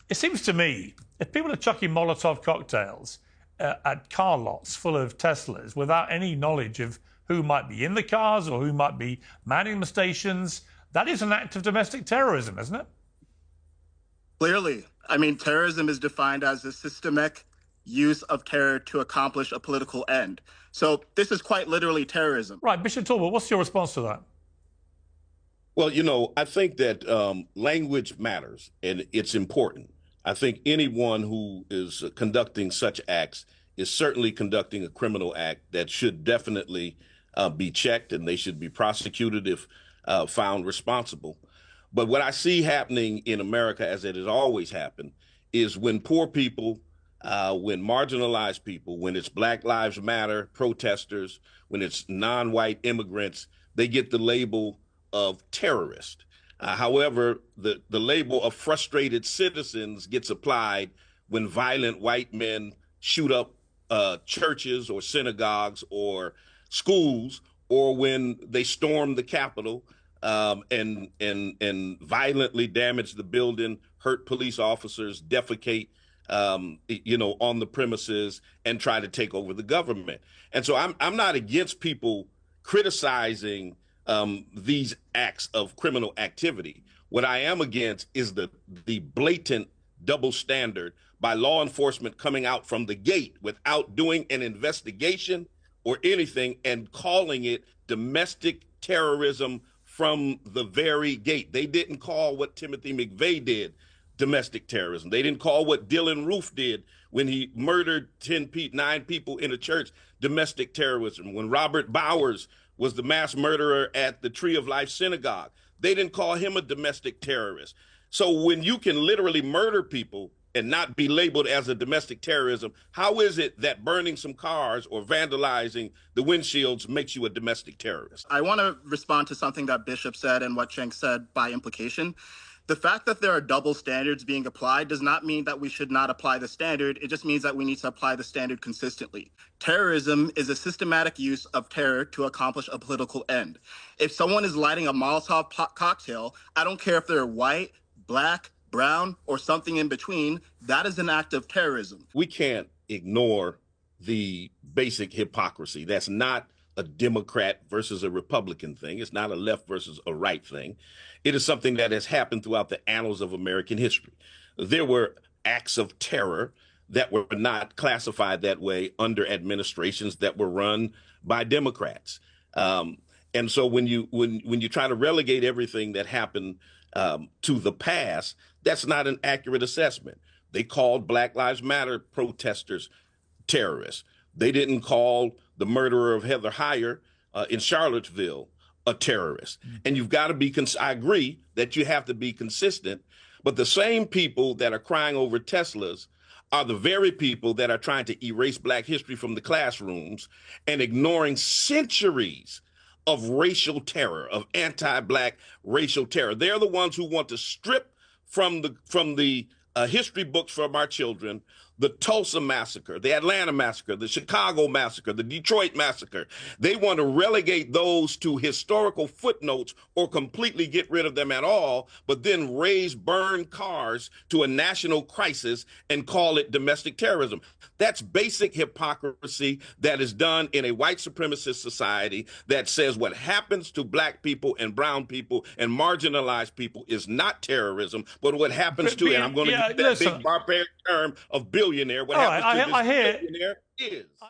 It seems to me if people are chucking Molotov cocktails at car lots full of Teslas without any knowledge of who might be in the cars or who might be manning the stations, that is an act of domestic terrorism, isn't it? Clearly. I mean, terrorism is defined as a systemic use of terror to accomplish a political end. So this is quite literally terrorism. Right. Bishop Talbert, what's your response to that? Well, I think that language matters and it's important. I think anyone who is conducting such acts is certainly conducting a criminal act that should definitely be checked, and they should be prosecuted if found responsible. But what I see happening in America, as it has always happened, is when poor people, when marginalized people, when it's Black Lives Matter protesters, when it's non-white immigrants, they get the label of terrorist. However, the label of frustrated citizens gets applied when violent white men shoot up churches or synagogues or schools, or when they storm the Capitol and violently damage the building, hurt police officers, defecate, on the premises and try to take over the government. And so I'm not against people criticizing these acts of criminal activity. What I am against is the blatant double standard by law enforcement coming out from the gate without doing an investigation or anything and calling it domestic terrorism from the very gate. They didn't call what Timothy McVeigh did domestic terrorism. They didn't call what Dylann Roof did when he murdered 9 people in a church domestic terrorism. When Robert Bowers was the mass murderer at the Tree of Life Synagogue, they didn't call him a domestic terrorist. So when you can literally murder people and not be labeled as a domestic terrorism, how is it that burning some cars or vandalizing the windshields makes you a domestic terrorist? I want to respond to something that Bishop said and what Cenk said by implication. The fact that there are double standards being applied does not mean that we should not apply the standard. It just means that we need to apply the standard consistently. Terrorism is a systematic use of terror to accomplish a political end. If someone is lighting a Molotov cocktail, I don't care if they're white, black, brown, or something in between, that is an act of terrorism. We can't ignore the basic hypocrisy. That's not a Democrat versus a Republican thing. It's not a left versus a right thing. It is something that has happened throughout the annals of American history. There were acts of terror that were not classified that way under administrations that were run by Democrats. And so when you try to relegate everything that happened to the past, that's not an accurate assessment. They called Black Lives Matter protesters terrorists. They didn't call the murderer of Heather Heyer in Charlottesville a terrorist. And you've got to be, I agree that you have to be consistent, but the same people that are crying over Teslas are the very people that are trying to erase Black history from the classrooms and ignoring centuries of racial terror, of anti-Black racial terror. They're the ones who want to strip from the history books from our children the Tulsa massacre, the Atlanta massacre, the Chicago massacre, the Detroit massacre. They want to relegate those to historical footnotes or completely get rid of them at all, but then raise burned cars to a national crisis and call it domestic terrorism. That's basic hypocrisy that is done in a white supremacist society that says what happens to Black people and brown people and marginalized people is not terrorism, but what happens to, and I'm going to use that big barbaric term of billionaire, what happens to this billionaire is.